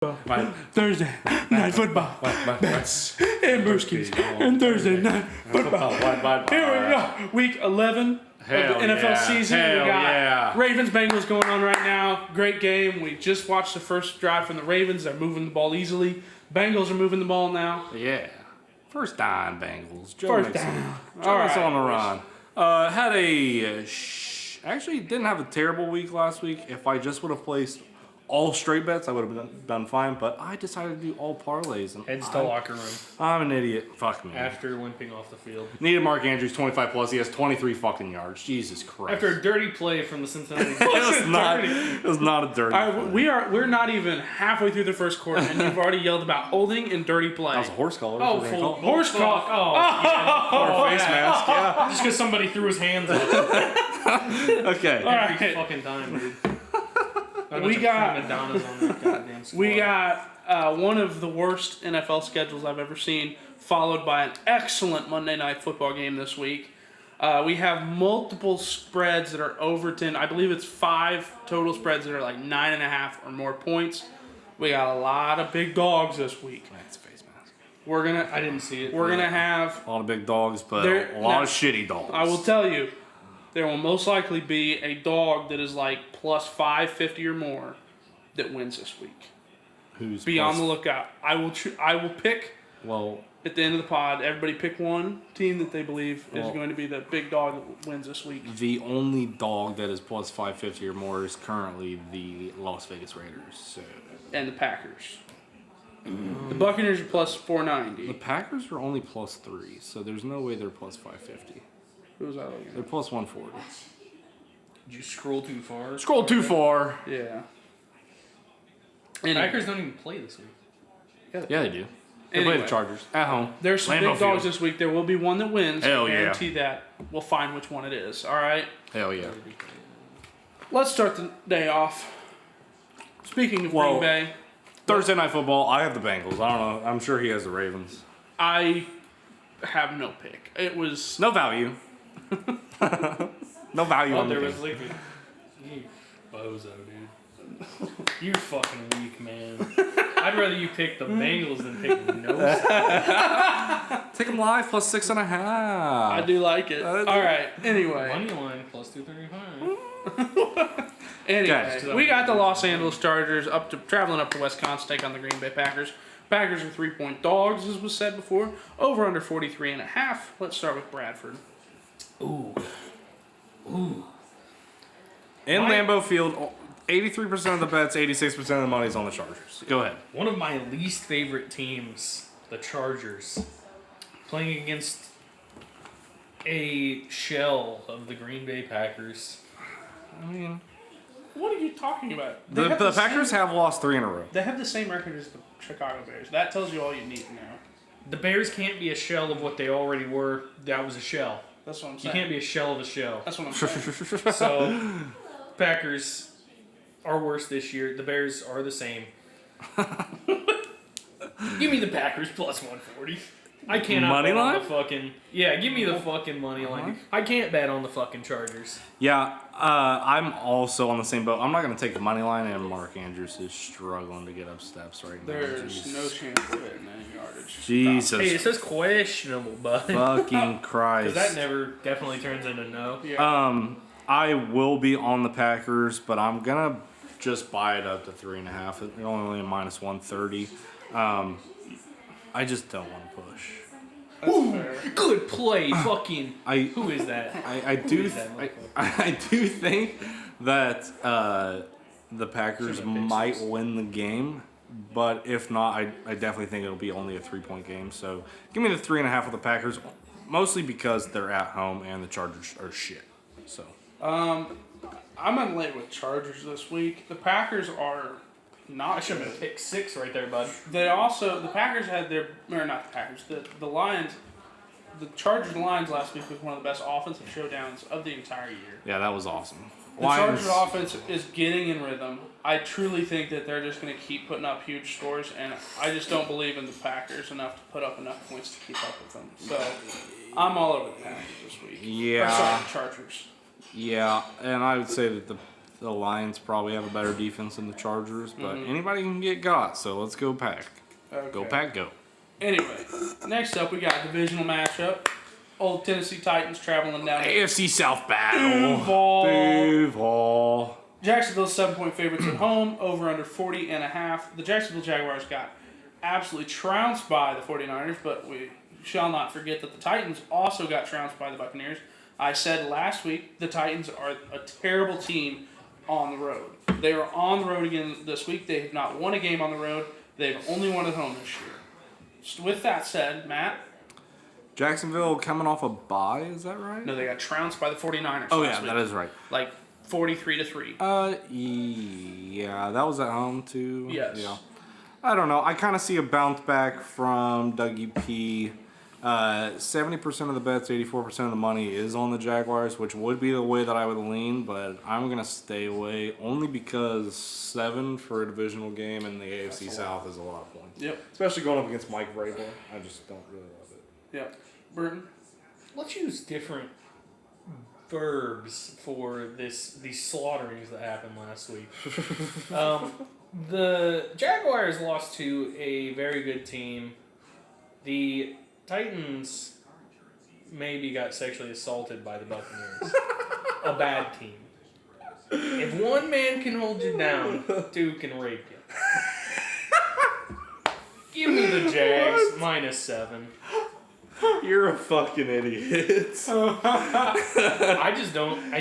Thursday night football. Bets and Brewskis and Thursday night football. Here we go. Week 11 of the NFL season. We got Ravens Bengals going on right now. Great game. We just watched the first drive from the Ravens. They're moving the ball easily. Bengals are moving the ball now. Yeah. First down, Bengals. First down. All right. On the run. Had a... actually, didn't have a terrible week last week. If I just would have placed all straight bets, I would have done fine. But I decided to do all parlays. And Heads to locker room. I'm an idiot. Fuck me. After limping off the field. Needed Mark Andrews 25 plus. He has 23 fucking yards. Jesus Christ. After a dirty play from the Cincinnati. It was not a dirty play. We're not even halfway through the first quarter, and you've already yelled about holding and dirty play. That was a horse collar. Oh, full horse cock. Oh, or face mask. Yeah. Just because somebody threw his hands up. Okay. All right. Every fucking time, dude. We got Madonnas on that goddamn squad. We got one of the worst NFL schedules I've ever seen, followed by an excellent Monday Night Football game this week. We have multiple spreads that are over 10. I believe it's 5 total spreads that are like 9.5 or more points. We got a lot of big dogs this week. That's a face mask. I didn't see it. We're gonna have a lot of big dogs, but a lot of shitty dogs. I will tell you, there will most likely be a dog that is like plus 550 or more that wins this week. Who's be on the lookout. I will pick. Well, at the end of the pod, everybody pick one team that they believe is going to be the big dog that wins this week. The only dog that is plus 550 or more is currently the Las Vegas Raiders. So. And the Packers. The Buccaneers are plus 490. The Packers are only plus 3, so there's no way they're plus 550. Who was I looking at? They're plus 140. Did you scroll too far? Scroll too far. Yeah. Packers don't even play this week. Yeah, they do. They play the Chargers at home. There's some big dogs this week. There will be one that wins. Hell I guarantee that. We'll find which one it is. All right? Hell yeah. Let's start the day off. Speaking of Green Bay. Thursday Night Football, I have the Bengals. I don't know. I'm sure he has the Ravens. I have no pick. It was... No value. No value on the there game. was like you bozo, dude. You're fucking weak, man. I'd rather you pick the Bengals than pick no side. Take them live plus 6.5. I do like it. All right. Anyway. Money line plus 235. Anyway, we got the Los Angeles Chargers traveling up to Wisconsin to take on the Green Bay Packers. Packers are 3-point dogs, as was said before. Over under 43.5. Let's start with Bradford. Ooh. In Lambeau Field, 83% of the bets, 86% of the money is on the Chargers. Go ahead. One of my least favorite teams, the Chargers, playing against a shell of the Green Bay Packers. I mean, what are you talking about? The Packers have lost 3 in a row. They have the same record as the Chicago Bears. That tells you all you need to know. The Bears can't be a shell of what they already were. That was a shell. That's what I'm saying. You can't be a shell of a shell. That's what I'm saying. So, Packers are worse this year. The Bears are the same. Give me the Packers plus 140. I cannot money bet line? on the fucking... Yeah, give me the fucking money line. I can't bet on the fucking Chargers. Yeah, I'm also on the same boat. I'm not going to take the money line, and Mark Andrews is struggling to get up steps right now. There's no chance of hitting any yardage. Jesus. Hey, it says questionable, bud. Fucking Christ. Because that never definitely turns into no. Yeah. I will be on the Packers, but I'm going to just buy it up to 3.5. It's only a minus 130. I just don't want to push. Ooh, good play, fucking. Who is that? I do think that the Packers might win the game, but if not, I definitely think it'll be only a 3-point game. So give me the 3.5 with the Packers, mostly because they're at home and the Chargers are shit. So I'm gonna lay with Chargers this week. The Packers are not. I should have been pick 6 right there, bud. The Packers had not the Packers. The Lions. The Chargers Lions last week was one of the best offensive showdowns of the entire year. Yeah, that was awesome. The Chargers offense is getting in rhythm. I truly think that they're just going to keep putting up huge scores, and I just don't believe in the Packers enough to put up enough points to keep up with them. So I'm all over the Packers this week. Yeah. Or, sorry, Chargers. Yeah, and I would say that the Lions probably have a better defense than the Chargers, but Mm-hmm. anybody can get got. So let's go Pack. Go Okay. Pack, go. Anyway, next up we got a divisional matchup. Old Tennessee Titans traveling down to AFC South battle. Duval. Duval. Jacksonville's 7-point favorites at home, over under 40.5. The Jacksonville Jaguars got absolutely trounced by the 49ers, but we shall not forget that the Titans also got trounced by the Buccaneers. I said last week the Titans are a terrible team on the road. They are on the road again this week. They have not won a game on the road. They've only won at home this year. So with that said, Matt, Jacksonville coming off a bye, is that right? no, they got trounced by the 49ers Oh, last yeah, week. that is right. Like 43-3. Yeah, that was at home too. Yes. Yeah. I don't know. I kind of see a bounce back from Dougie P. 70% of the bets, 84% of the money is on the Jaguars, which would be the way that I would lean, but I'm going to stay away only because 7 for a divisional game in the AFC South is a lot of points. Yep. Especially going up against Mike Vrabel. I just don't really love it. Yep. Burton? Let's use different verbs for these slaughterings that happened last week. The Jaguars lost to a very good team. The Titans maybe got sexually assaulted by the Buccaneers. A bad team. If one man can hold you down, 2 can rape you. Give me the Jags -7. You're a fucking idiot. I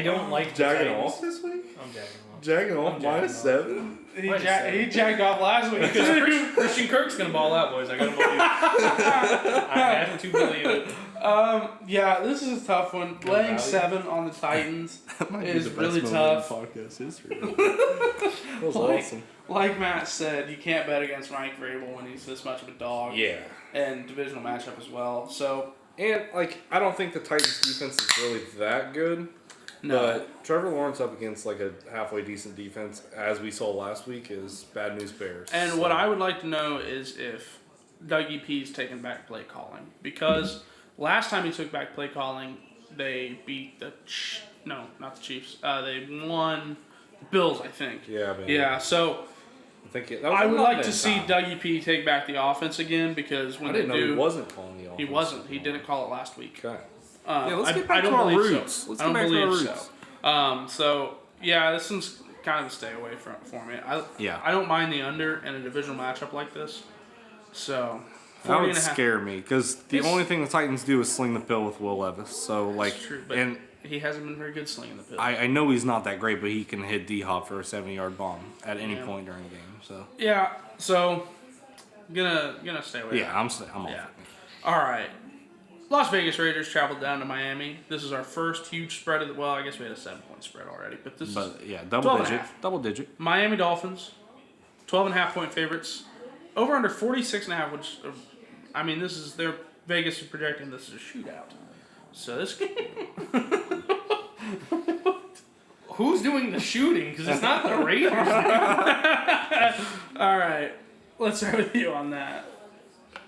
don't like the Jagging Titans. off this week? I'm jagging off. Jagging off I'm jagging off. -7? He Minus jacked off last week. Christian Kirk's gonna ball out, boys. I gotta believe it. I have to believe it. Yeah, this is a tough one. Laying 7 on the Titans is really tough. Podcast history. That was awesome. Like Matt said, you can't bet against Mike Vrabel when he's this much of a dog. Yeah. And divisional matchup as well. So, And, I don't think the Titans' defense is really that good. no. But Trevor Lawrence up against, a halfway decent defense, as we saw last week, is bad news bears. And So- what I would like to know is if Dougie P's taken back play calling. Because last time he took back play calling, they beat no, not the Chiefs. They won the Bills, I think. Yeah, man. Yeah, so I think that was I a would lot like to that see time. Dougie P take back the offense again because when I didn't they know do, he wasn't calling the offense. he wasn't. He didn't call it last week. Okay. Yeah, let's get back I don't to our believe roots. So. Let's I don't get back to our believe roots. so. So yeah, this one's kind of a stay away for me. Yeah. I don't mind the under in a divisional matchup like this. So That 40 would and a half. scare me because the It's- only thing the Titans do is sling the pill with Will Levis. So That's true, but and he hasn't been very good slinging the pill. I know he's not that great, but he can hit D Hop for a 70-yard bomb at any Yeah. point during the game. So Yeah, so gonna stay away. yeah, I'm off. Yeah. All right. Las Vegas Raiders traveled down to Miami. This is our first huge spread of the. Well, I guess we had a 7-point spread already, but this is But yeah, 12 and a half. double digit. Miami Dolphins, 12.5-point favorites, over under 46.5. Which, I mean, this is their Vegas is projecting this is a shootout. So this. Who's doing the shooting? Because it's not the Raiders. All right, let's start with you on that.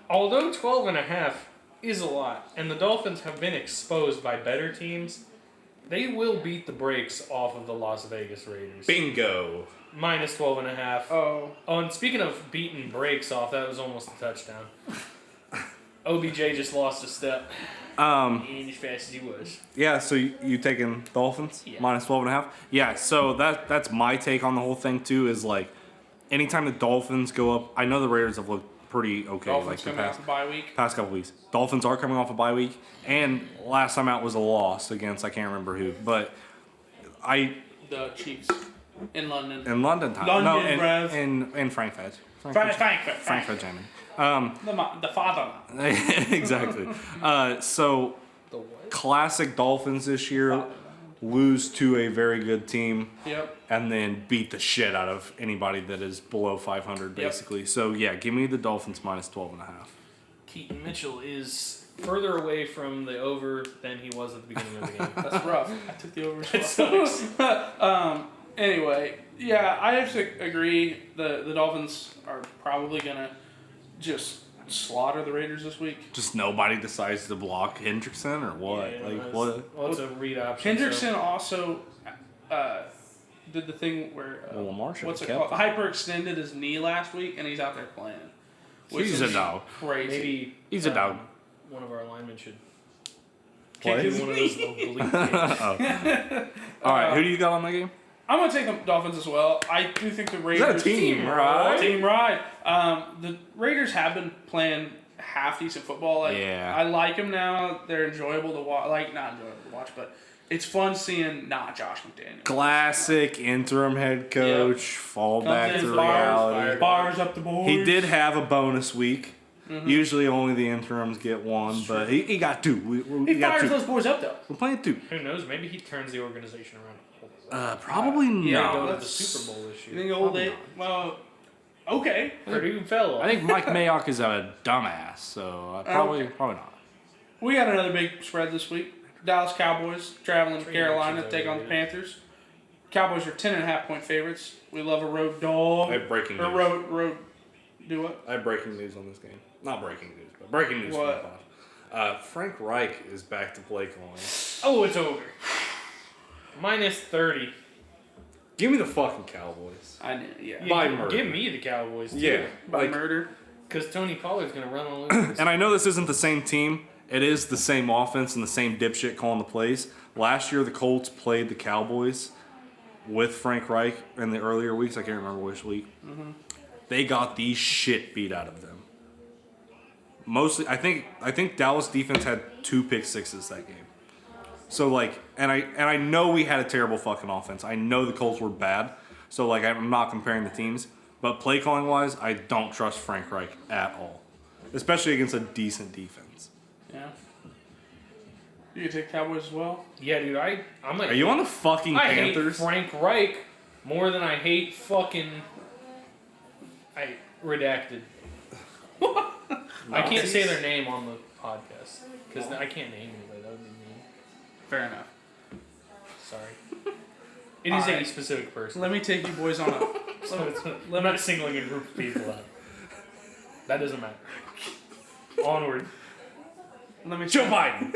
Although 12.5 is a lot, and the Dolphins have been exposed by better teams, they will beat the brakes off of the Las Vegas Raiders. Bingo. Minus 12.5. Oh, Oh, and speaking of beating brakes off, that was almost a touchdown. OBJ just lost a step. He ain't as fast as he was. Yeah, so you taking Dolphins Yeah. minus 12.5? Yeah, so that's my take on the whole thing too. Is anytime the Dolphins go up, I know the Raiders have looked pretty okay Dolphins the coming off the bye week. past couple weeks. Dolphins are coming off a bye week, and last time out was a loss against I can't remember who, but The Chiefs in London. in London time. London, no, bruv. in Frankfurt. Frankfurt. Germany. The father. Exactly. So The what? classic Dolphins this year lose to a very good team. Yep. And then beat the shit out of anybody that is below 500, basically. So, yeah, give me the Dolphins minus 12.5. Keaton Mitchell is further away from the over than he was at the beginning of the game. That's rough. I took the over. That sucks. Anyway, yeah, I have to agree. The Dolphins are probably gonna just slaughter the Raiders this week. Just nobody decides to block Hendrickson or what? Yeah, like, that's- what? Well, it's a read option. Hendrickson also did the thing where Well, Lamar should what's have it kept called? Hyperextended his knee last week, and he's out there playing. Which He's is a dog. Crazy. Maybe He's a dog. One of our linemen should Play? do one of those oblique games. All right, who do you got on that game? I'm gonna take the Dolphins as well. I do think the Is Raiders. that a team ride? Team ride. The Raiders have been playing half decent football. Like, Yeah. I like them now. They're enjoyable to watch. Like, not enjoyable to watch, but it's fun seeing not Josh McDaniels. Classic interim head coach, fall back Comes to in, reality. Bars up the board. He did have a bonus week. Usually only the interims get one, but he got two. We He got fires two. those boys up though. We're playing two. Who knows? Maybe he turns the organization around. Probably Yeah, Go no. to the that's- Super Bowl this You year. think old Probably Dave? Well, okay. Purdue fell off. I think Mike Mayock is a dumbass, so probably not. We got another big spread this week. Dallas Cowboys traveling to Three Carolina to matches take on the overrated. Panthers. Cowboys are 10.5-point favorites. We love a road dog. I have breaking Or road. Do what? I have breaking news on this game. Not breaking news, but breaking news What? from the pod. Frank Reich is back to play calling. Oh, it's over. Minus 30. Give me the fucking Cowboys. I knew. Yeah. By Give murder. me the Cowboys, too. Yeah, By like, murder. Because Tony Pollard's going to run all over this. and I know this isn't the same team. It is the same offense and the same dipshit calling the plays. Last year, the Colts played the Cowboys with Frank Reich in the earlier weeks. I can't remember which week. They got the shit beat out of them. Mostly, I think Dallas defense had 2 pick sixes that game. So like, and I know we had a terrible fucking offense. I know the Colts were bad. So like, I'm not comparing the teams, but play calling wise, I don't trust Frank Reich at all, especially against a decent defense. Yeah. You can take Cowboys as well. Yeah, dude, I'm like... Are you on the fucking I Panthers? hate Frank Reich more than I hate fucking... Redacted. I can't say their name on the podcast. Because I can't name anybody. That would be mean. Fair enough. Sorry. It is a Alright. specific person. Let me take you boys on a. So I'm not singling a group of people out. That doesn't matter. Onward. Let me. Joe Biden.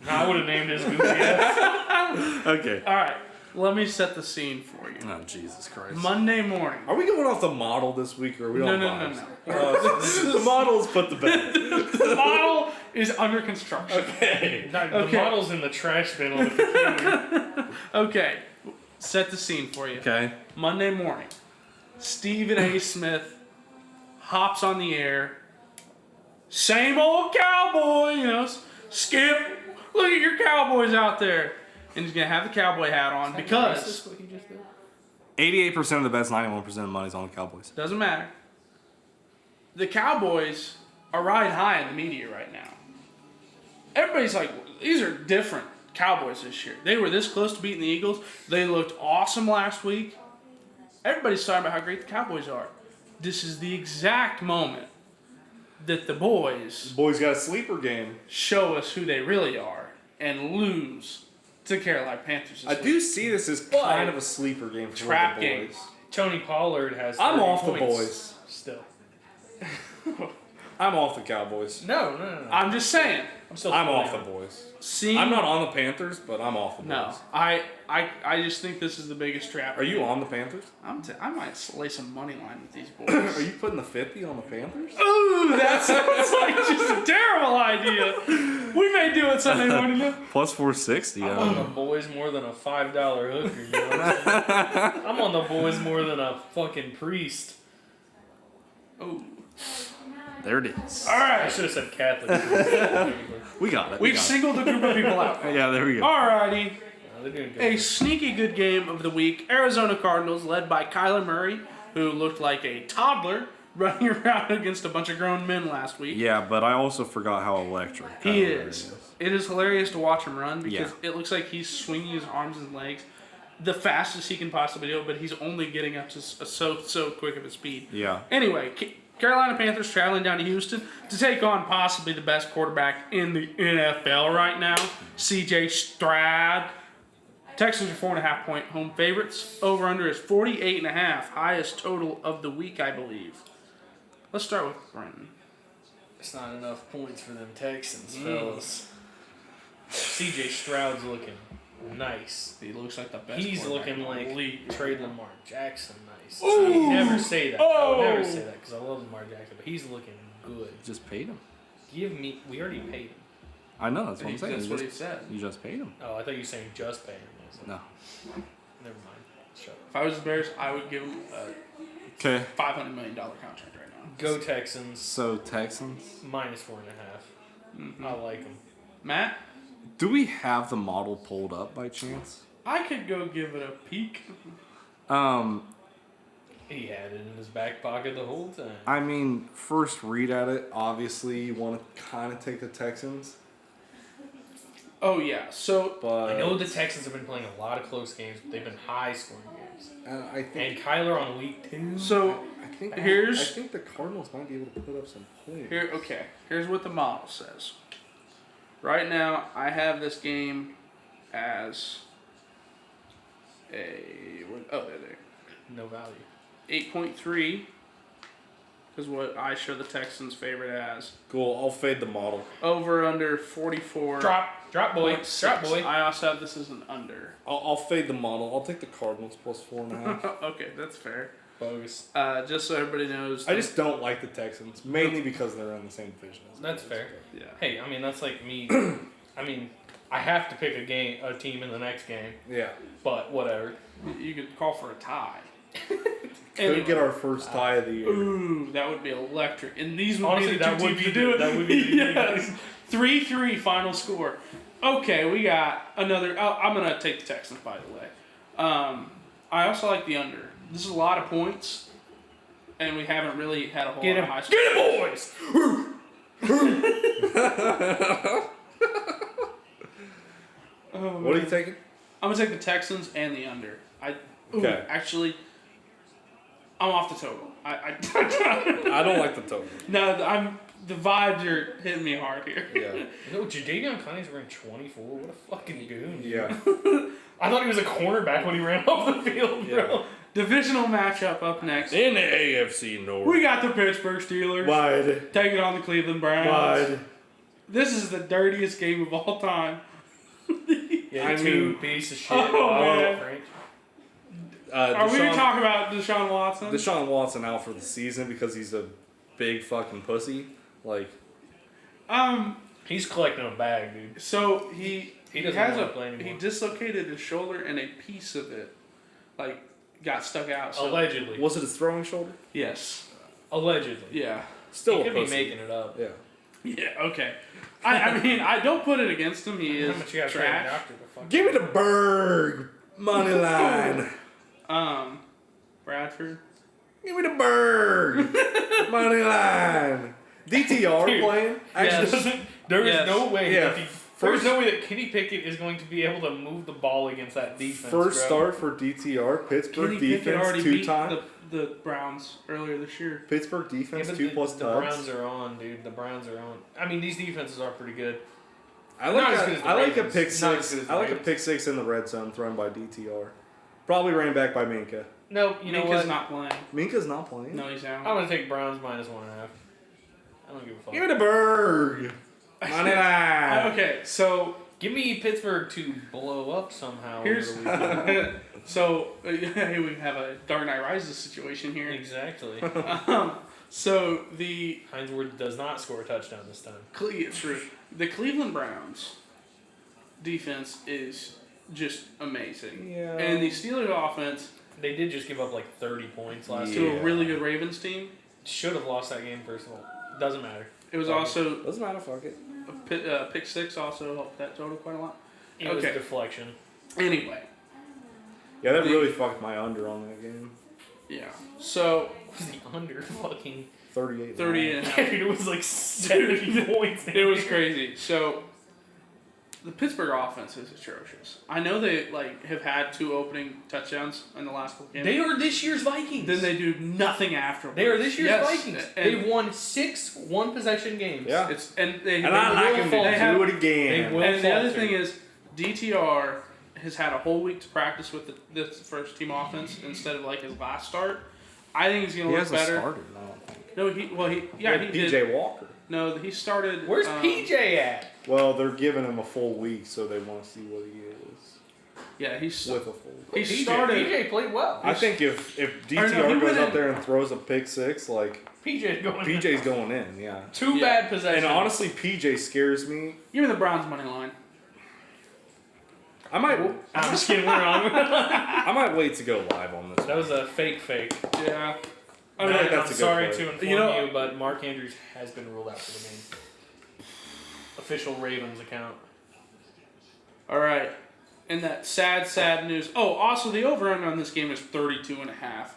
I would have named his goofy ass. Okay. All right. Let me set the scene for you. Oh Jesus Christ. Monday morning. Are we going off the model this week, or are we No, on no, vibes? The model's put to bed. The model is under construction. Okay. The Okay. model's in the trash bin on the computer. Okay. Set the scene for you. Okay. Monday morning. Stephen A. Smith hops on the air. Same old cowboy, you know. Skip, look at your Cowboys out there. And he's going to have the cowboy hat on because... what he just did? 88% of the bets, 91% of the money's on the Cowboys. Doesn't matter. The Cowboys are riding high in the media right now. Everybody's like, these are different Cowboys this year. They were this close to beating the Eagles. They looked awesome last week. Everybody's talking about how great the Cowboys are. This is the exact moment that the boys Boys got a sleeper game. show us who they really are and lose to Carolina Panthers this I week. do see this as kind of a sleeper game for Trap the game. boys. Tony Pollard has. I'm 30 off the points boys. Still. I'm off the Cowboys. No. I'm just saying. I'm still. I'm fully off the on. boys. Seeing, I'm not on the Panthers, but I'm off the boys. No, I just think this is the biggest trap. Are you on the Panthers? I might lay some money line with these Are boys. you putting the 50 on the Panthers? Ooh, that sounds like just a terrible idea. We may do it Sunday morning. Though. Plus 460. I'm on the boys more than a $5 hooker. You know what I'm saying? I'm on the boys more than a fucking priest. Ooh. There it is. All I right, should have said Catholic. priest. We got it. we've singled a group of people out. Yeah, there we go. Alrighty, No, they're doing good. a sneaky good game of the week. Arizona Cardinals, led by Kyler Murray, who looked like a toddler running around against a bunch of grown men last week. Yeah, but I also forgot how electric He Kyler Murray is. It is hilarious to watch him run because Yeah. it looks like he's swinging his arms and legs the fastest he can possibly do, but he's only getting up to so quick of a speed. Yeah. Anyway, Carolina Panthers traveling down to Houston to take on possibly the best quarterback in the NFL right now, C.J. Stroud. Texans are 4.5-point home favorites. Over under is 48.5, highest total of the week, I believe. Let's start with Brenton. It's not enough points for them Texans, fellas. CJ Stroud's looking nice. He looks like the best. He's quarterback looking in the like league. Trey Lamar Jackson nice. I Ooh. would never say that. I would never Oh. say that because I love Lamar Jackson, but he's looking good. Just paid him. We already paid him. I know, that's what I'm saying. That's You what he just, said. you just paid him. Oh, I thought you were saying just pay him. I was like, No. never mind. Shut up. If I was the Bears, I would give him a Okay. $500 million contract right now. Go Texans. So, Texans. -4.5. I like them. Matt, Do we have the model pulled up by chance? I could go give it a peek. He had it in his back pocket the whole time. I mean, first read at it, obviously you want to kind of take the Texans, Oh yeah, so but I know the Texans have been playing a lot of close games, but they've been high-scoring games. I think And Kyler on week 2. I think here's- I think the Cardinals might be able to put up some points. here's what the model says. Right now, I have this game as there. No value. 8.3 is what I show the Texans favorite as. Cool. I'll fade the model. Over under 44. Drop boy. Drop boy. I also have this as an under. I'll fade the model. I'll take the Cardinals plus 4.5. Okay, that's fair. Bogus. Just so everybody knows. I just don't like the Texans, mainly because they're in the same division. As That's the fair. Yeah. Hey, I mean that's like me. I mean, I have to pick a team in the next game, Yeah. but whatever. You could call for a tie. Could get our first tie of the year. Ooh, that would be electric. And these would Honestly, be the that two would teams be to do the- it. that would be the yes. 3-3 final score. Okay, we got another. Oh, I'm gonna take the Texans, by the way. I also like the under. This is a lot of points, and we haven't really had a whole Get lot him, of high get him, boys! What are you taking? I'm gonna take the Texans and the under. Okay. Actually, I'm off the total. I I don't like the total. no, the vibes are hitting me hard here. Yeah. No, Jadeveon Clowney's wearing 24. What a fucking goon. Yeah. I thought he was a cornerback when he ran off the field, bro. Divisional matchup up next. In the AFC North. We got the Pittsburgh Steelers Wide. taking on the Cleveland Browns. Wide. This is the dirtiest game of all time. Yeah, I two mean- piece of shit. Oh, man. Frank. Are we talking about Deshaun Watson? Deshaun Watson out for the season because he's a big fucking pussy. Like, He's collecting a bag, dude. So he doesn't has wanna play anymore. he dislocated his shoulder and a piece of it, like, got stuck out. So, Allegedly. was it his throwing shoulder? yes. Allegedly. Yeah. Still He a could be pussy. making it up. Yeah. Yeah. Okay. I mean, I don't put it against him. He How is much you got to pay a trash. doctor to fuck? Give me the Berg money line. Bradford. Give me the Berg money line. DTR Dude. playing? Yes. There is Yes. no way Yeah, that there's no way that Kenny Pickett is going to be able to move the ball against that defense. First bro. start for DTR. Pittsburgh Kenny Pickett defense already 2 beat times. the Browns earlier this year. Pittsburgh Yeah, defense but 2 the, plus the tubs. Browns are on, dude. The Browns are on. I mean, these defenses are pretty good. I Not like as good as the I like a Ravens. pick Not as six. good as the I like a Ravens. pick six in the red zone thrown by DTR. Probably ran back by Minka. No, you know Minka's what? not playing. Minka's not playing. No, he's out. I'm gonna take Browns -1.5. I don't give a fuck. Give me the Berg money line. Okay, so Give me Pittsburgh to blow up somehow. here's over the weekend. so hey, we have a Dark Knight Rises situation here. Exactly. So the Heinz Ward does not score a touchdown this time. true. The Cleveland Browns defense is just amazing. Yeah. And the Steelers offense They did just give up like 30 points last to year. a really good Ravens team. Should have lost that game, first of all. Doesn't matter. It was Fuck it. also Doesn't matter. Fuck it. a pick six also helped that total quite a lot. It was Okay. deflection. Anyway, Yeah, that The- really fucked my under on that game. yeah. So What was the under fucking 38. 38 and a half. Dude, it was like 70 points. It was crazy. So the Pittsburgh offense is atrocious. I know they have had 2 opening touchdowns in the last couple games. They are this year's Vikings. Then they do nothing afterwards. They are this year's Yes, Vikings. and They've won 6 one-possession games. Yeah. it's and they And I like him will to they have- do it again. they will- and the other falter. thing is DTR has had a whole week to practice with this first team offense instead of his last start. I think he's gonna He look hasn't better. started. I don't think. No, he PJ did. Walker. No, he started. Where's PJ at? Well, they're giving him a full week, so they want to see what he is. Yeah, he's with a full. he PJ, started. PJ played well. I think if Or DTR no, he goes went out in- there and throws a pick six, like PJ's going. PJ's going in, yeah. Two Yeah. bad possessions. And honestly, PJ scares me. Give me the Browns money line. I might, I'm just kidding. We're on. I might wait to go live on this. That was a fake. Yeah. I mean, And that's I'm a good sorry play. to inform You know- you, but Mark Andrews has been ruled out for the game. Official Ravens account. All right. And that sad news. Oh, also the over-under on this game is 32.5.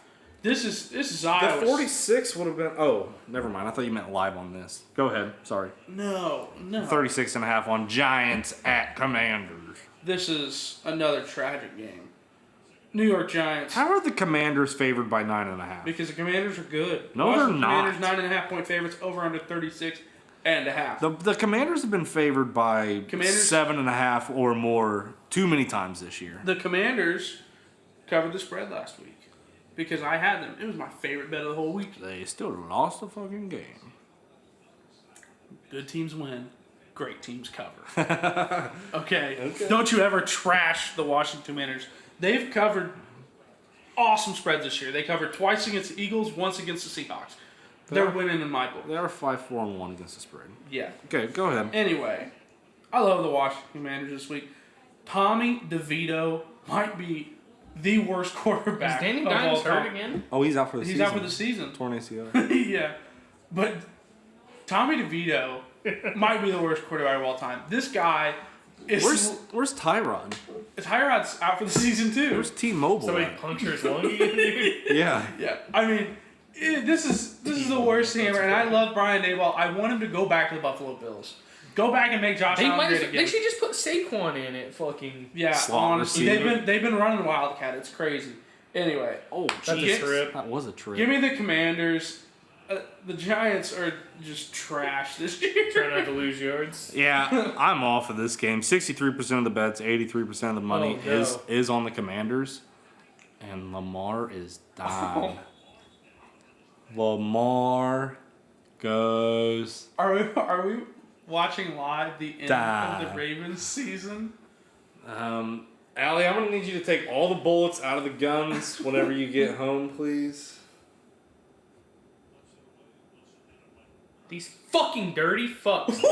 This is The Iowa. 46 would have been. Oh, never mind. I thought you meant live on this. Go ahead. Sorry. No. 36.5 on Giants at Commanders. This is another tragic game. New York Giants. How are the Commanders favored by 9.5? Because the Commanders are good. No, they're Washington not. Commanders 9.5 point favorites over under 36.5. The Commanders have been favored by Commanders- 7.5 or more too many times this year. The Commanders covered the spread last week because I had them. It was my favorite bet of the whole week. They still lost the fucking game. Good teams win. Great teams cover. Okay. Don't you ever trash the Washington Commanders. They've covered awesome spreads this year. They covered twice against the Eagles, once against the Seahawks. They're winning in my book. They are 5-4-1 against the spread. Yeah. Okay, go ahead. Anyway, I love the Washington Commanders this week. Tommy DeVito might be the worst Is quarterback Danny of all Dimes hurt time. again? Oh, he's out for the He's season. out for the season. Torn ACL. Yeah. But Tommy DeVito might be the worst quarterback of all time. This guy is... Where's Tyron? Tyrod's out for the season too. Where's T-Mobile Somebody at? punctures lung again, dude. Yeah. Yeah, I mean, this is the worst thing ever, and I love Brian Daboll. I want him to go back to the Buffalo Bills. Go back and make Josh They Allen might. great again. They should just put Saquon in it. Fucking. Yeah, Slot honestly, receiver. they've been running Wildcat. It's crazy. Anyway, Oh, That's a jeez. trip. That was a trip. give me the Commanders. The Giants are just trash this year. Try not to lose yards. Yeah, I'm off of this game. 63% of the bets, 83% of the money Oh, no. is on the Commanders, and Lamar is dying. Lamar goes. Are we watching live the end of Die. the Ravens season? Allie, I'm gonna need you to take all the bullets out of the guns whenever you get home, please. These fucking dirty fucks.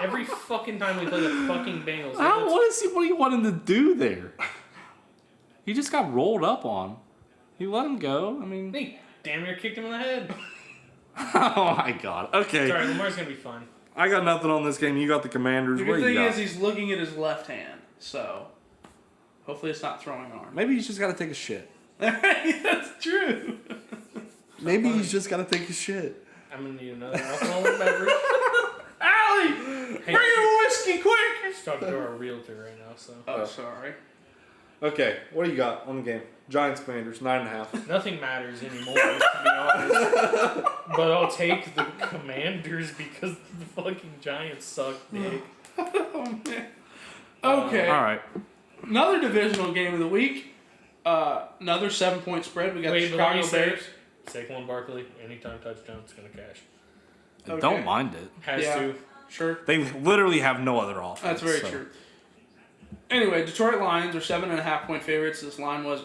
Every fucking time we play the fucking Bengals. What do you want him to do there? He just got rolled up on. You let him go. I mean, They damn near kicked him in the head. oh my god. Okay, Sorry, Lamar's gonna be fine. I got nothing on this game. You got the Commanders. The What good do you thing got? is he's looking at his left hand, so hopefully it's not throwing arm. Maybe he's just got to take a shit. That's true. Maybe he's just got to take a shit. I'm gonna need another alcoholic beverage. Allie, Hey, bring him a whiskey quick. Just talking to our realtor right now, so Oh, sorry. Okay, what do you got on the game? Giants Commanders 9.5. nothing matters anymore, to be honest. But I'll take the Commanders because the fucking Giants suck dick. Oh man. Okay. All right. Another divisional game of the week. Another 7-point spread. We got Wait, the but let me Chicago say, Bears. Saquon Barkley, anytime touchdown, it's gonna cash. Okay. Don't mind it. Has Yeah. to. Sure. They literally have no other offense. That's very so. true. Anyway, Detroit Lions are 7.5 point favorites. This line was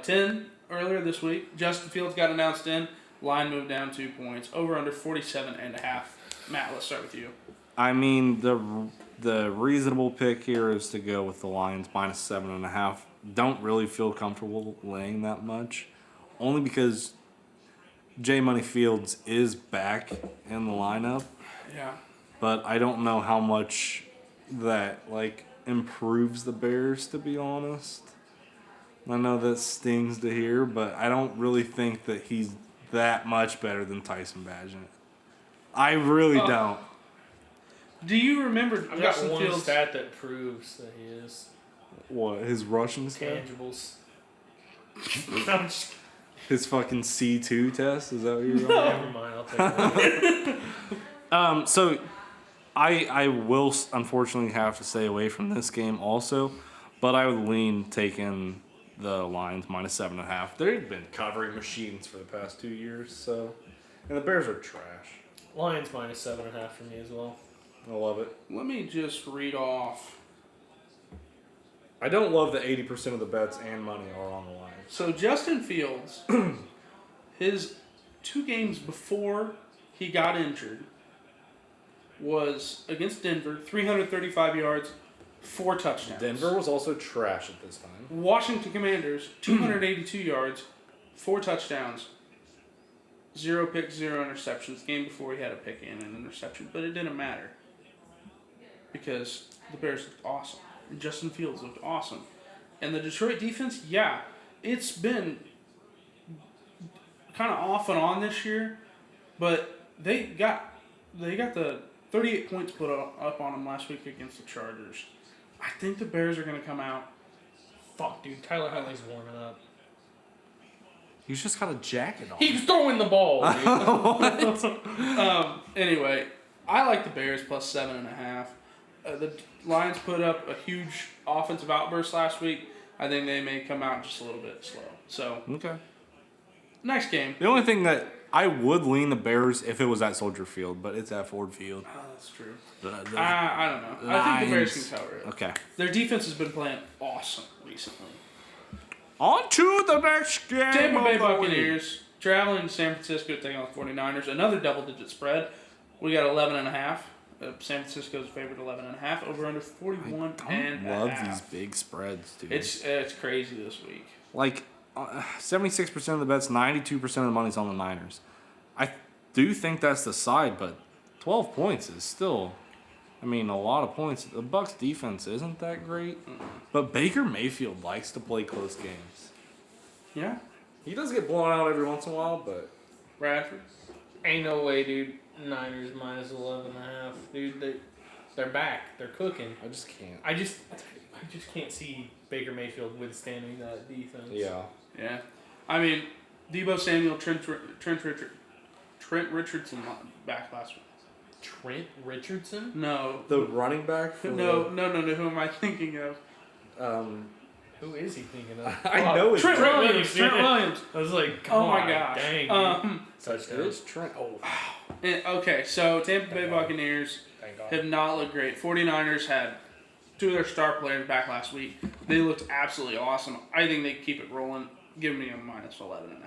10 earlier this week. Justin Fields got announced in. Line moved down 2 points. Over under 47.5. Matt, let's start with you. I mean, the reasonable pick here is to go with the Lions minus 7.5. Don't really feel comfortable laying that much, only because J Money Fields is back in the lineup, Yeah. but I don't know how much that improves the Bears, to be honest. I know that stings to hear, but I don't really think that he's that much better than Tyson Bagent. I really don't. Do you remember I've got Justin one Fields? stat that proves that he is What, his Russian stuff? tangibles. I'm just His fucking C2 test? Is that what you're on? never mind. I'll take it. So I will unfortunately have to stay away from this game also, but I would lean taking the Lions minus 7.5. They've been covering machines for the past 2 years, so, and the Bears are trash. Lions minus 7.5 for me as well. I love it. Let me just read off I don't love that 80% of the bets and money are on the line. So Justin Fields, his 2 games before he got injured was against Denver, 335 yards, 4 touchdowns. Denver was also trash at this time. Washington Commanders, 282 yards, 4 touchdowns, 0 picks, 0 interceptions. Game before he had a pick and an interception, but it didn't matter because the Bears looked awesome. And Justin Fields looked awesome. And the Detroit defense, yeah, it's been kind of off and on this year, but they got the 38 points put up on them last week against the Chargers. I think the Bears are going to come out. Fuck, dude. Tyler Huntley's warming up. He's just got a jacket on. He's throwing the ball, dude. Anyway, I like the Bears plus 7.5. The Lions put up a huge offensive outburst last week. I think they may come out just a little bit slow. So, Okay. next game. The only thing that I would lean the Bears if it was at Soldier Field, but it's at Ford Field. Oh, that's true. The I don't know. I think the Bears Lions. can cover it. Okay. Their defense has been playing awesome recently. On to the next game. Tampa Bay of the week. Buccaneers traveling to San Francisco taking on the 49ers. Another double-digit spread. We got 11.5. San Francisco's favored 11.5. Over under 41 and I love a half. these big spreads, dude. It's crazy this week. Like 76% of the bets, 92% of the money's on the Niners. I do think that's the side, but 12 points is still, I mean, a lot of points. The Bucks defense isn't that great, but Baker Mayfield likes to play close games. Yeah, He does get blown out every once in a while, but Bradford. Ain't no way, dude. Niners minus 11.5. Dude, they're back. They're cooking. I just can't. I just can't see Baker Mayfield withstanding that defense. Yeah. Yeah, I mean, Debo Samuel, Trent Richardson back last week. Trent Richardson? No, The running back for no. Who am I thinking of? Who is he thinking of? I know it's Trent Trent Williams. Trent Williams. I was like, Oh my God, gosh. dang. It Touchdown. is Trent. Oh, Okay, so Tampa Bay Buccaneers Thank God. have not looked great. 49ers had 2 of their star players back last week. They looked absolutely awesome. I think they keep it rolling. Give me a minus 11.5.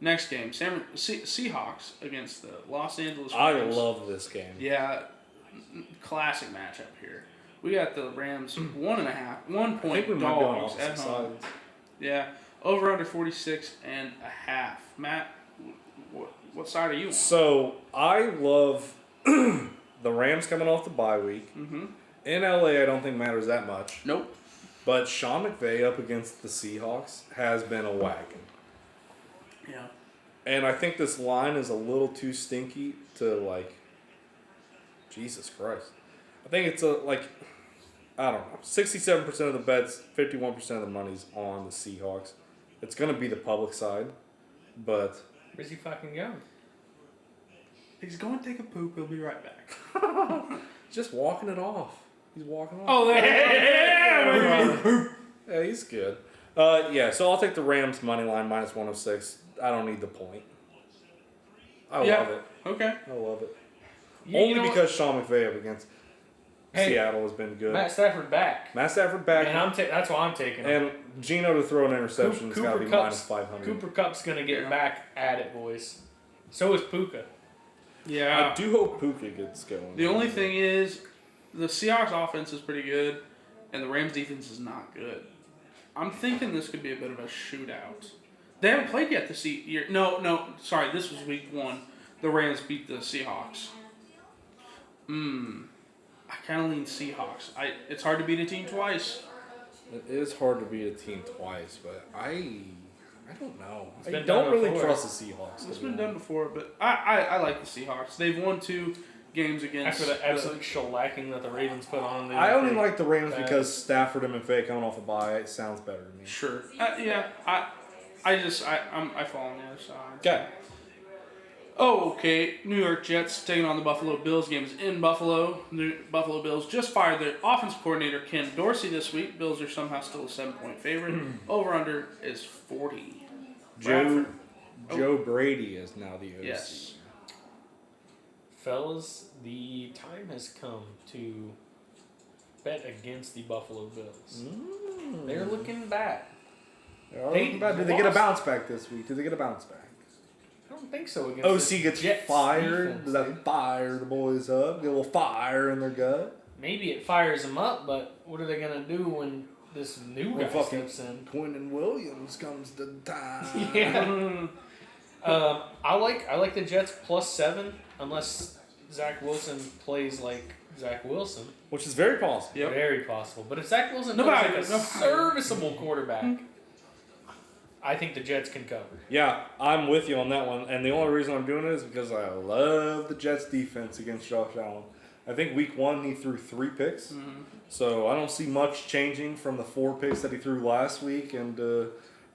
Next game, Seahawks against the Los Angeles I Rams. love this game. Yeah, classic matchup here. We got the Rams 1.5, 1 I think point we might be on dogs opposite at home. sides. Yeah, over under 46.5. Matt, what side are you on? So I love the Rams coming off the bye week. Mm-hmm. In LA, I don't think matters that much. Nope. But Sean McVay up against the Seahawks has been a wagon. Yeah. And I think this line is a little too stinky to, like, Jesus Christ. I think it's I don't know, 67% of the bets, 51% of the money's on the Seahawks. It's going to be the public side, but Where's he fucking going? He's going to take a poop. He'll be right back. just walking it off. He's walking off. Oh, there. Yeah, he's good. Yeah, so I'll take the Rams money line minus 106. I don't need the point. I love it. Okay. I love it. You Only know what? because Sean McVay up against Hey, Seattle has been good. Matt Stafford back. Matt Stafford back. And that's why I'm taking him. And Gino to throw an interception has got to be minus 500. Cooper Cup's going to get Yeah. back at it, boys. So is Puka. Yeah. I do hope Puka gets going. The only thing is, the Seahawks offense is pretty good, and the Rams defense is not good. I'm thinking this could be a bit of a shootout. They haven't played yet this year. No, sorry, this was week 1. The Rams beat the Seahawks. I kind of lean Seahawks. It's hard to beat a team twice. It is hard to beat a team twice, but I don't know. I been don't done really before. trust the Seahawks. It's been done before, but I like the Seahawks. They've won 2 games against After the absolute shellacking that the Ravens put on them. I only like the Rams Bad. because Stafford and McVay coming off a bye. It sounds better to me. Sure. Yeah. I fall on the other side. Okay. Oh, okay. New York Jets taking on the Buffalo Bills. Game is in Buffalo. The Buffalo Bills just fired their offensive coordinator, Ken Dorsey, this week. Bills are somehow still a 7-point favorite. Over-under is 40. Bradford. Joe Brady is now the OC. Yes. Fellas, the time has come to bet against the Buffalo Bills. They're looking bad. Do they get a bounce back this week? Do they get a bounce back? I don't think so. Against OC gets Jets fired. defense, Does that dude. fire the boys up? Get a little fire in their gut? Maybe it fires them up, but what are they gonna do when this new guy fucking steps in? Quentin Williams comes to town. Yeah. I like the Jets +7 unless Zach Wilson plays like Zach Wilson. Which is very possible. Yep. Very possible. But if Zach Wilson Nobody- plays like a nobody- serviceable quarterback, I think the Jets can cover. Yeah, I'm with you on that one. And the only reason I'm doing it is because I love the Jets defense against Josh Allen. I think week 1 he threw 3 picks. So I don't see much changing from the 4 picks that he threw last week and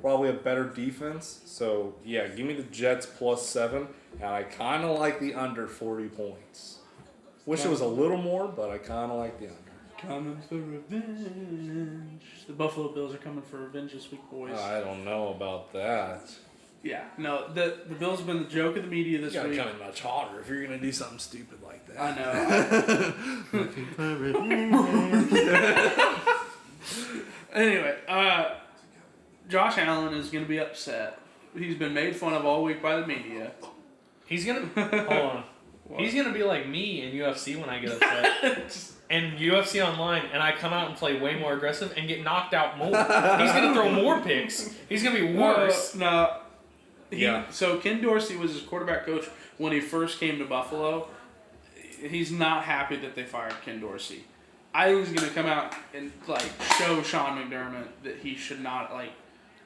probably a better defense. So yeah, give me the Jets +7. And I kind of like the under 40 points. Wish it was a little more, but I kind of like the under. Coming for revenge. The Buffalo Bills are coming for revenge this week, boys. I don't know about that. Yeah, no, the Bills have been the joke of the media this You gotta week. come in much harder if you're gonna do something stupid like that. I know. Anyway, Josh Allen is going to be upset. He's been made fun of all week by the media. He's gonna hold on. He's gonna be like me in UFC when I get upset. And UFC online, and I come out and play way more aggressive and get knocked out more. He's gonna throw more picks. He's gonna be worse. No. Yeah. So Ken Dorsey was his quarterback coach when he first came to Buffalo. He's not happy that they fired Ken Dorsey. I think he's going to come out and show Sean McDermott that he should not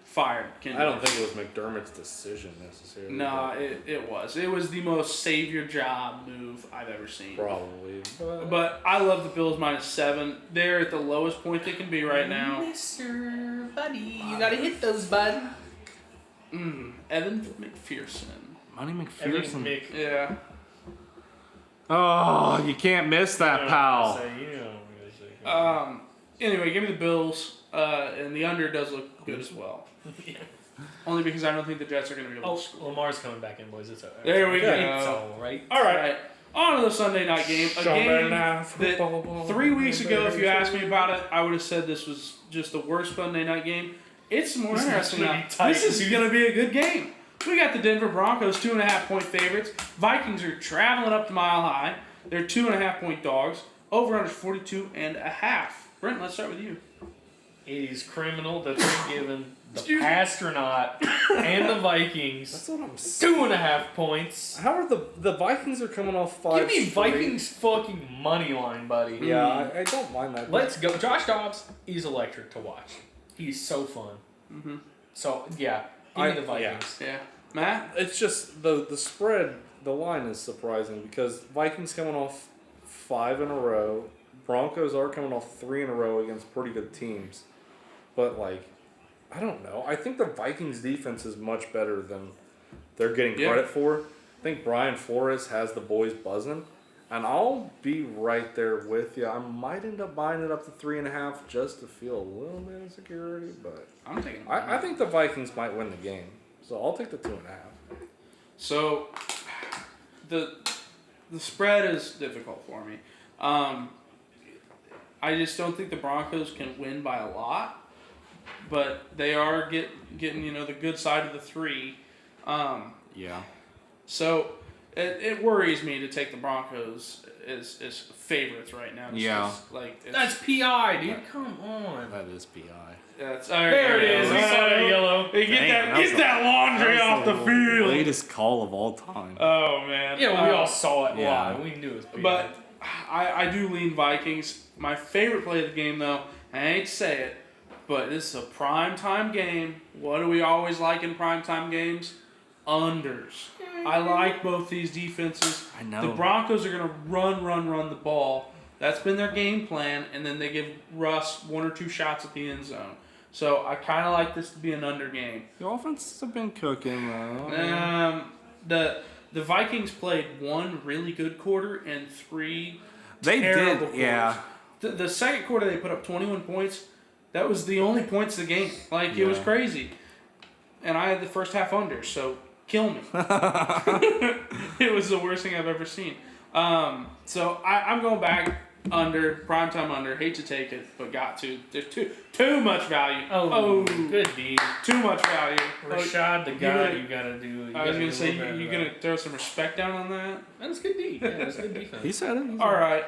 fire Ken Dorsey. I don't think it was McDermott's decision necessarily. No, it was. It was the most savior job move I've ever seen. Probably. But I love the Bills -7. They're at the lowest point they can be right now. Mr. Buddy, you gotta hit those, bud. Evan McPherson. Money Everything McPherson. Mick. Yeah. Oh, you can't miss that, pal. Anyway, give me the Bills, and the under does look good as well. Yeah. Only because I don't think the Jets are going to be able Oh, to score. Lamar's coming back in, boys. It's all right. There we go. It's all right. All right, on to the Sunday night game. A game that 3 weeks ago, if you asked me about it, I would have said this was just the worst Sunday night game. It's more interesting gonna now. be tight, This is dude. going to be a good game. We got the Denver Broncos 2.5-point favorites. Vikings are traveling up to Mile High. They're 2.5-point dogs. Over under 42.5. Brent, let's start with you. It is criminal that they're giving the astronaut and the Vikings That's what I'm saying. 2.5 points. How are the Vikings are coming off 5 Give me straight. Vikings fucking money line, buddy. Yeah, I don't mind that. Let's go. Josh Dobbs, he's electric to watch. He's so fun. So, yeah, give me the Vikings. Yeah. Matt? It's just the spread, the line is surprising because Vikings coming off 5 in a row. Broncos are coming off 3 in a row against pretty good teams. But, I don't know. I think the Vikings defense is much better than they're getting Yeah. credit for. I think Brian Flores has the boys buzzing. And I'll be right there with you. I might end up buying it up to 3.5 just to feel a little bit of security. But I'm taking I think the Vikings might win the game. So I'll take the 2.5. So, the spread is difficult for me. I just don't think the Broncos can win by a lot, but they are getting the good side of the 3. Yeah. So it worries me to take the Broncos as favorites right now. Yeah. That's PI, dude. Come on. That is PI. That's There it is. We saw that yellow. Hey, Damn, get that laundry off the field. Latest call of all time. Oh man. Yeah, we all saw it Yeah. live. We knew it was PI. But I do lean Vikings. My favorite play of the game, though, I hate to say it, but this is a primetime game. What do we always like in primetime games? Unders. I like both these defenses. I know. The Broncos are going to run the ball. That's been their game plan, and then they give Russ 1 or 2 shots at the end zone. So I kind of like this to be an under game. The offenses have been cooking, though. The Vikings played 1 really good quarter and 3 They terrible did, quarters. yeah. The second quarter they put up 21 points. That was the only points of the game. It was Yeah. crazy. And I had the first half under, so kill me. It was the worst thing I've ever seen. So I'm going back Under, primetime under. Hate to take it, but got to. There's too much value. Oh, good D. Too much value. Rashad, the guy, you gotta do. I was gonna say you gonna throw some respect down on that. That's good D. Yeah, that's good defense. He said it. All right,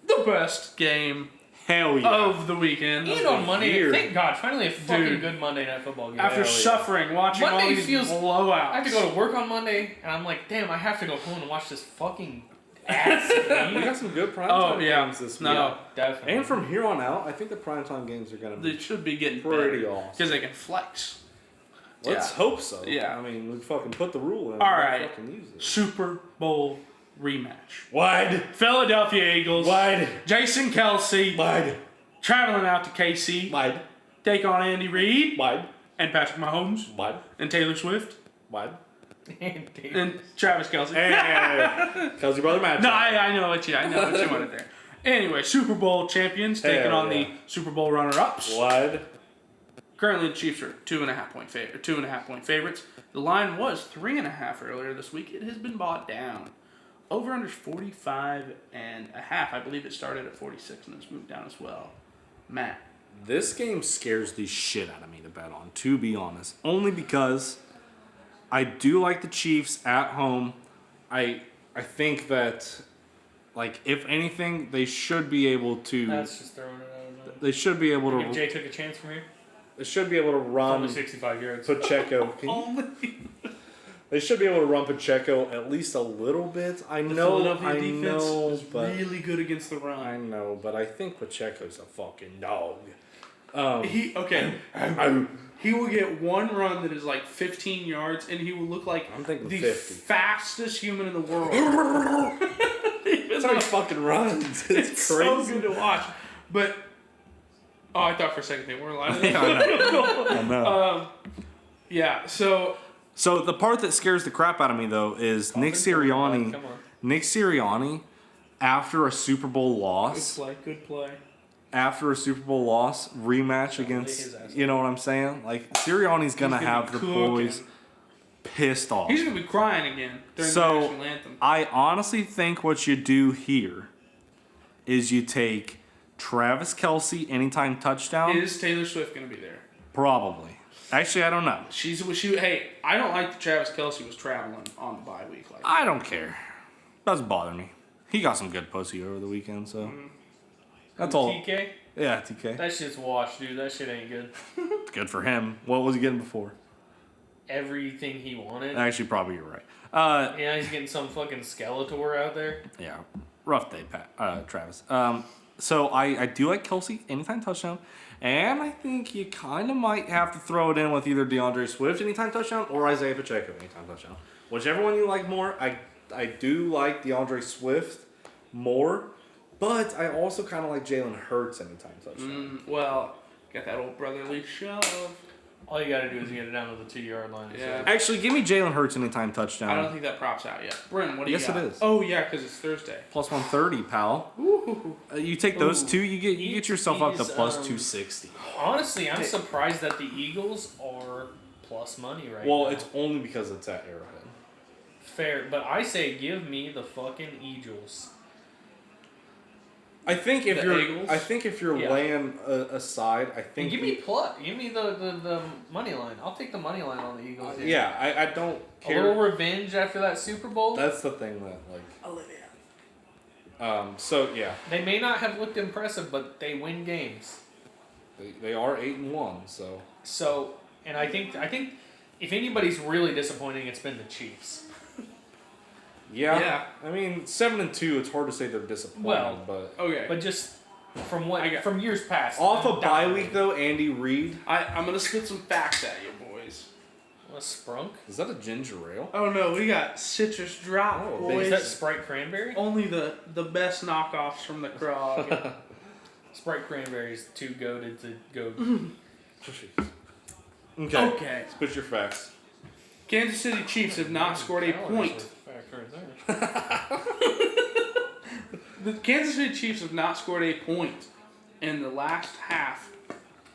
the best game Hell yeah. of the weekend. And on Monday, Year. thank God, finally a fucking Dude. good Monday Night Football game. After Hell yeah. suffering watching all Monday these feels- blowouts. I have to go to work on Monday, and I'm like, damn, I have to go home and watch this fucking ass We game. got some good primetime Oh yeah, games this week. no, Definitely. And from here on out, I think the primetime games are going to they be should be getting pretty better awesome. because they can flex. Let's Yeah. hope so. Yeah. I mean, we fucking put the rule in. All we right. Fucking use it. Super Bowl rematch. Wide. Philadelphia Eagles. Wide. Jason Kelsey Wide. traveling out to KC. Wide. Take on Andy Reid Wide. and Patrick Mahomes Wide. and Taylor Swift Wide. and Travis Kelsey. Hey. Kelsey brother match. No, I know what you wanted there. Anyway, Super Bowl champions taking Hell on yeah. the Super Bowl runner-ups. Wide. Currently, the Chiefs are 2.5 point favorites. The line was 3.5 earlier this week. It has been bought down. Over under 45.5. I believe it started at 46 and it's moved down as well. Matt, This game scares the shit out of me to bet on, to be honest. Only because I do like the Chiefs at home. I think that, like, if anything, they should be able to. That's just throwing it out. They should be able If to. Jay took a chance from here, They should be able to only run 65 yards. Pacheco. They should be able to run Pacheco at least a little bit. I the know, Philadelphia I defense know, is but really good against the I run. know, but I think Pacheco's a fucking dog. He will get one run that is like 15 yards, and he will look like I'm thinking the 50. fastest human in the world. That's how he fucking runs. It's so good to watch. But I thought for a second they weren't lying. I know. Yeah, so So the part that scares the crap out of me though is Nick Sirianni. Come on. Nick Sirianni, after a Super Bowl loss, good play. rematch lay against, his ass you know what I'm saying? Like Sirianni's gonna gonna have be the cooking. boys pissed off. He's gonna be crying again during the So national anthem. I honestly think what you do here is you take Travis Kelsey anytime touchdown. Is Taylor Swift gonna be there? Probably. Actually, I don't know. Hey, I don't like that Travis Kelsey was traveling on the bye week. Like, I don't care. Doesn't bother me. He got some good pussy over the weekend, so that's all. TK? Yeah, TK. That shit's washed, dude. That shit ain't good. Good for him. What was he getting before? Everything he wanted. Actually, probably you're right. Yeah, he's getting some fucking Skeletor out there. Yeah, rough day, Travis. So I do like Kelsey anytime touchdown, and I think you kind of might have to throw it in with either DeAndre Swift anytime touchdown or Isaiah Pacheco anytime touchdown. Whichever one you like more. I do like DeAndre Swift more, but I also kind of like Jalen Hurts anytime touchdown. well, got that old brotherly shove. All you gotta do is get it down to the 2-yard line. Yeah. Actually, give me Jalen Hurts anytime touchdown. I don't think that prop's out yet. Brennan, what do you Yes, got? it is. Oh yeah, because it's Thursday. Plus 130, pal. You take those two, you get yourself up to He's, plus 260. Honestly, I'm surprised that the Eagles are plus money right Well, now. it's only because it's at Arrowhead. Fair, but I say give me the fucking Eagles. I think if The you're, Eagles? Yeah. laying aside, I And think. give me give me the money line. I'll take the money line on the Eagles. here. yeah, I don't A care. little revenge after that Super Bowl. That's the thing that So yeah, They may not have looked impressive, but they win games. they are 8-1. So So, and I think if anybody's really disappointing, it's been the Chiefs. Yeah. I mean 7-2. It's hard to say they're disappointed, Well, but Okay. But just from I got- from years past. off a bye dominating. week though, Andy Reid. I'm gonna spit some facts at you, boys. A sprunk. Is that a ginger ale? Oh no, we got citrus drop, Oh, boys. Is that Sprite cranberry? Only the best knockoffs from the Krog. Sprite cranberry is too goated to go. Okay. Okay. Spit your facts. Kansas City Chiefs have not scored a point. The Kansas City Chiefs have not scored a point in the last half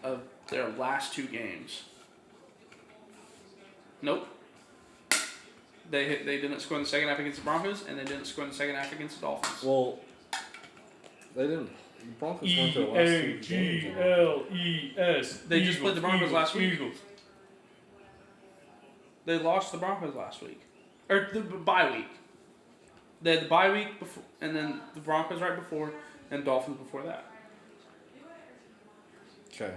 of their last two games. Nope. They didn't score in the second half against the Broncos, and they didn't score in the second half against the Dolphins. Well, They didn't. The Broncos won their last 2 games. EAGLES. They just played the Broncos last week. They lost the Broncos last week, or the bye week. They had the bye week before, and then the Broncos right before, and Dolphins before that. Okay.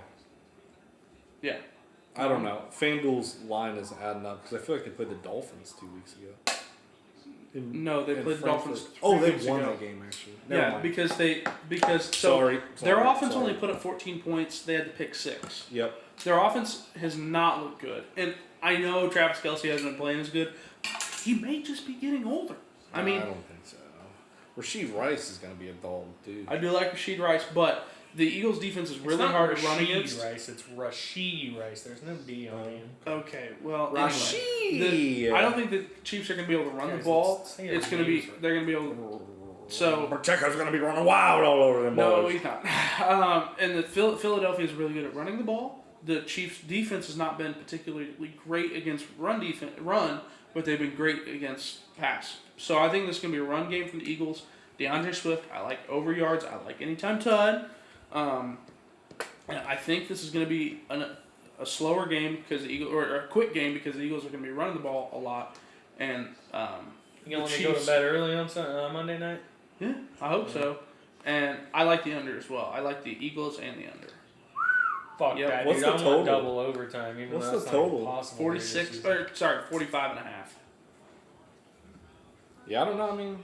Yeah. I don't know. FanDuel's line isn't adding up because I feel like they played the Dolphins 2 weeks ago. No, they In played the Frankfurt. Dolphins. Oh, 3 they weeks won ago. that game actually. Never Yeah, mind. because Sorry. their offense sorry. only put up 14 points. They had to pick 6. Yep. Their offense has not looked good, and I know Travis Kelce hasn't been playing as good. He may just be getting older. I mean, I don't think so. Rasheed Rice is going to be a dog, dude. I do like Rashid Rice, but the Eagles' defense is really It's not hard to run Rasheed against. Rice. It's Rasheed Rice. There's no D on it. Okay, well, Rasheed. anyway, I don't think the Chiefs are going to be able to run the Guys, ball. let's say It's their going to be names right. they're going to be able. So Pacheco's going to be running wild all over them no, boys. he's not. And the Philadelphia is really good at running the ball. The Chiefs' defense has not been particularly great against run, but they've been great against pass. So I think this is going to be a run game from the Eagles. DeAndre Swift, I like over yards. I like anytime TUD. And I think this is going to be a slower game because the Eagles, or a quick game because the Eagles are going to be running the ball a lot. And You gonna let the me go to Chiefs- bed early on Monday night? yeah, I hope so. And I like the under as well. I like the Eagles and the under. Fuck Yep. that, What's dude. the I want total? double overtime. Even What's though the that's total? Not possible 46, 45 and a half. Yeah, I don't know. I mean,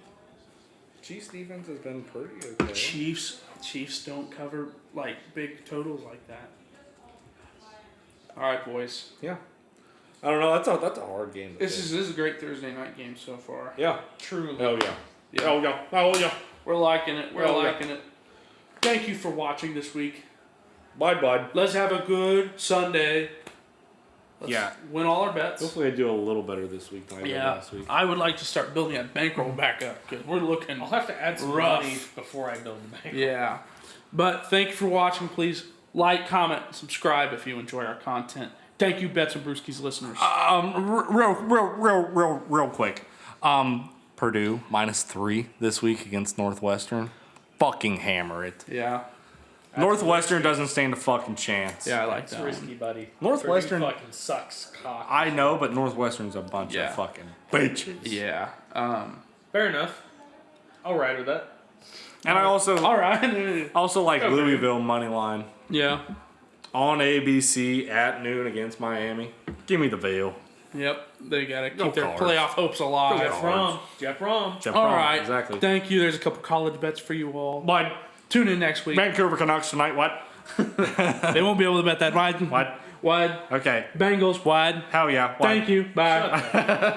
Chiefs defense has been pretty okay. Chiefs don't cover like big totals like that. All right, boys. Yeah. I don't know. That's a hard game. To This pick. is a great Thursday night game so far. Yeah. Truly. Hell yeah. Yeah. Hell yeah. Hell yeah. We're liking it. We're Oh, yeah. liking it. Thank you for watching this week. Bye, bud. Let's have a good Sunday. Let's Yeah. win all our bets. Hopefully, I do a little better this week than I did Yeah, last week. I would like to start building that bankroll back up because we're looking I'll have to add some rough. money before I build the bank. Yeah. But thank you for watching. Please like, comment, and subscribe if you enjoy our content. Thank you, Bets and Brewskis listeners. Real quick. Purdue -3 this week against Northwestern. Fucking hammer it. Yeah. Northwestern doesn't stand a fucking chance. Yeah, I like It's that. risky, buddy. Northwestern- Purdue fucking sucks cock. I know, but Northwestern's a bunch Yeah. of fucking bitches. Yeah. Fair enough. I'll ride with that. And I also All right. like Louisville money line Yeah. on ABC at noon against Miami. Give me the Veil. Yep. They got to keep Go their Cards. playoff hopes alive. Jeff Rom. Jeff Rom. Jeff All Brown, right. exactly. Thank you. There's a couple college bets for you all. But Tune in next week. Vancouver Canucks tonight. What? They won't be able to bet that wide. What? Wide. Okay. Bengals wide. Hell yeah. What? Thank you. Bye. Shut up.